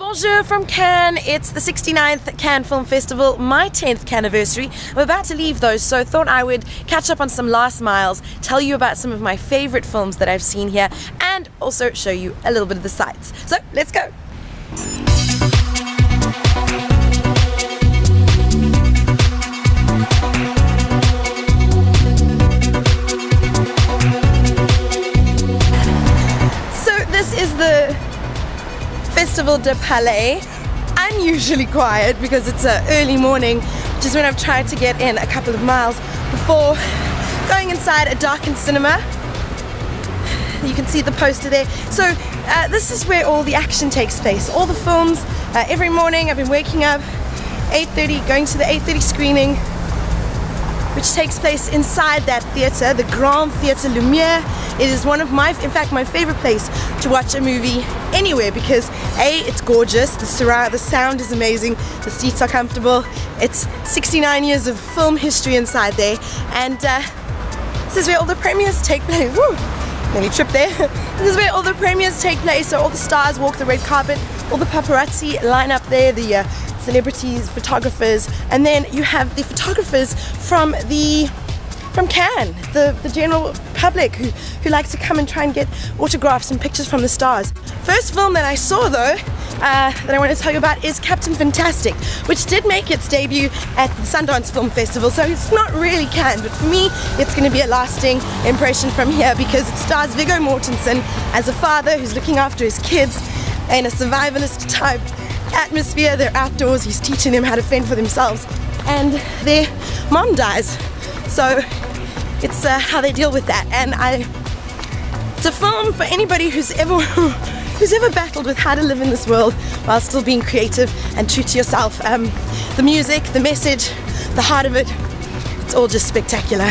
Bonjour from Cannes. It's the 69th Cannes Film Festival, my 10th Cannes anniversary. I'm about to leave though, so I thought I would catch up on some last miles, tell you about some of my favorite films that I've seen here, and also show you a little bit of the sights. So let's go. So this is the Festival de Palais, unusually quiet because it's early morning, which is when I've tried to get in a couple of miles before going inside a darkened cinema. You can see the poster there. So this is where all the action takes place, all the films. Every morning I've been waking up 8:30, going to the 8:30 screening, which takes place inside that theatre, the Grand Theatre Lumière. It is one of my favorite place to watch a movie anywhere because A, it's gorgeous, the sound is amazing, the seats are comfortable, it's 69 years of film history inside there, and this is where all the premieres take place. Woo! Nearly tripped there. This is where all the premieres take place, so all the stars walk the red carpet, all the paparazzi line up there, the celebrities, photographers, and then you have the photographers from Cannes, the general public who like to come and try and get autographs and pictures from the stars. First film that I saw though, that I want to tell you about is Captain Fantastic, which did make its debut at the Sundance Film Festival, so it's not really Cannes, but for me it's going to be a lasting impression from here because it stars Viggo Mortensen as a father who's looking after his kids in a survivalist type atmosphere. They're outdoors, he's teaching them how to fend for themselves, and their mom dies, so it's how they deal with that. And it's a film for anybody who's ever battled with how to live in this world while still being creative and true to yourself. The music, the message, the heart of it, it's all just spectacular.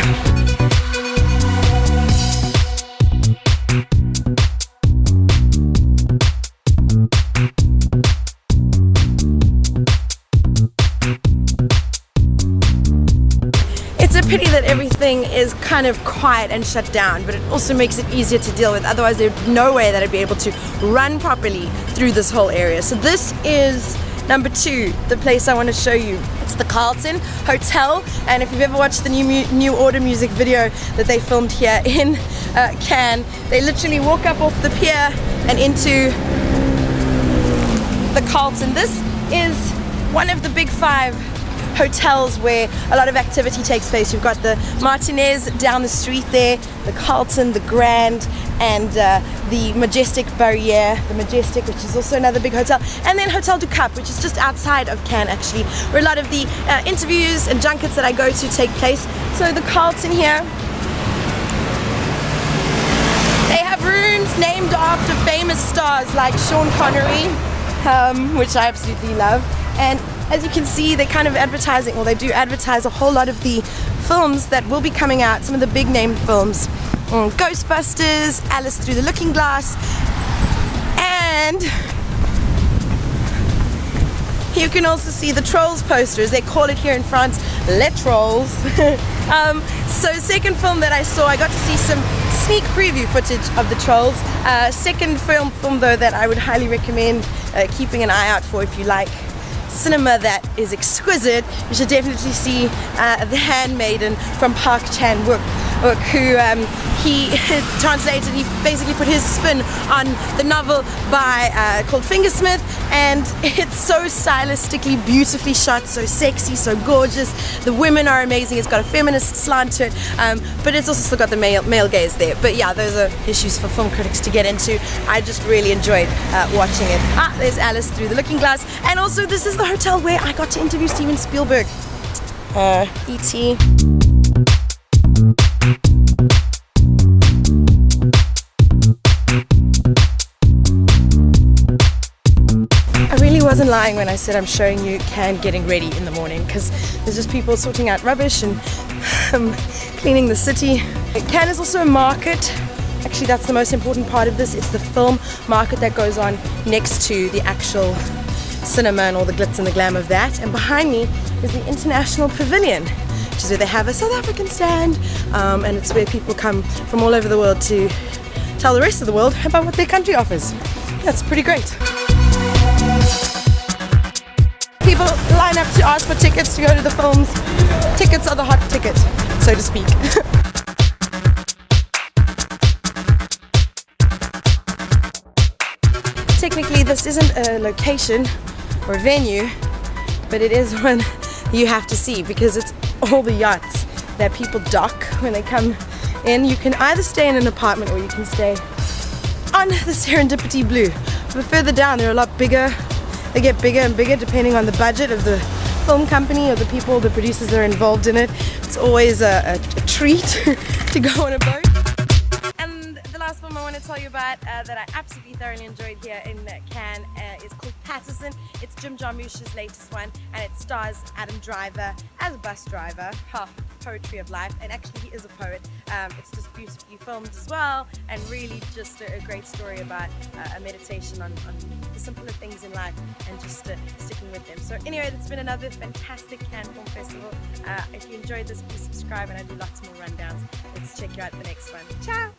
It's a pity that everything is kind of quiet and shut down, but it also makes it easier to deal with. Otherwise there'd no way that I'd be able to run properly through this whole area. So this is number 2, the place I want to show you. It's the Carlton Hotel, and if you've ever watched the New Order music video that they filmed here in Cannes, they literally walk up off the pier and into the Carlton. This is one of the big 5 hotels where a lot of activity takes place. You've got the Martinez down the street there, the Carlton, the Grand, and the Majestic Barrière, the Majestic, which is also another big hotel, and then Hotel du Cap, which is just outside of Cannes actually, where a lot of the interviews and junkets that I go to take place. So the Carlton here, they have rooms named after famous stars like Sean Connery, which I absolutely love, and as you can see, they're kind of advertising, or they do advertise a whole lot of the films that will be coming out, some of the big name films. Ghostbusters, Alice Through the Looking Glass, and you can also see the Trolls posters. They call it here in France, Les Trolls. So second film that I saw, I got to see some sneak preview footage of the Trolls. Second film though that I would highly recommend keeping an eye out for if you like cinema that is exquisite. You should definitely see The Handmaiden from Park Chan-wook, who he translated, he basically put his spin on the novel by called Fingersmith, and it's so stylistically beautifully shot, so sexy, so gorgeous. The women are amazing, it's got a feminist slant to it, but it's also still got the male gaze there. But yeah, those are issues for film critics to get into. I just really enjoyed watching it. There's Alice Through the Looking Glass, and also this is the hotel where I got to interview Steven Spielberg. E.T. I really wasn't lying when I said I'm showing you Cannes getting ready in the morning, because there's just people sorting out rubbish and cleaning the city. Cannes is also a market. Actually, that's the most important part of this. It's the film market that goes on next to the actual cinema and all the glitz and the glam of that. And behind me is the International Pavilion, which is where they have a South African stand, and it's where people come from all over the world to tell the rest of the world about what their country offers. That's pretty great. don't have to ask for tickets to go to the films. Tickets are the hot ticket, so to speak. Technically this isn't a location or a venue, but it is one you have to see because it's all the yachts that people dock when they come in. You can either stay in an apartment or you can stay on the Serendipity Blue. But further down they're a lot bigger. They get bigger and bigger depending on the budget of the film company or the people, the producers that are involved in it. It's always a treat to go on a boat. And the last film I want to tell you about that I absolutely thoroughly enjoyed here in Cannes is called Paterson. It's Jim Jarmusch's latest one, and it stars Adam Driver as a bus driver. Poetry of life, and actually he is a poet. It's just beautifully filmed as well, and really just a great story about a meditation on the simpler things in life and just sticking with them. So anyway, it's been another fantastic Cannes Film Festival. If you enjoyed this, please subscribe, and I do lots more rundowns. Let's check you out the next one. Ciao!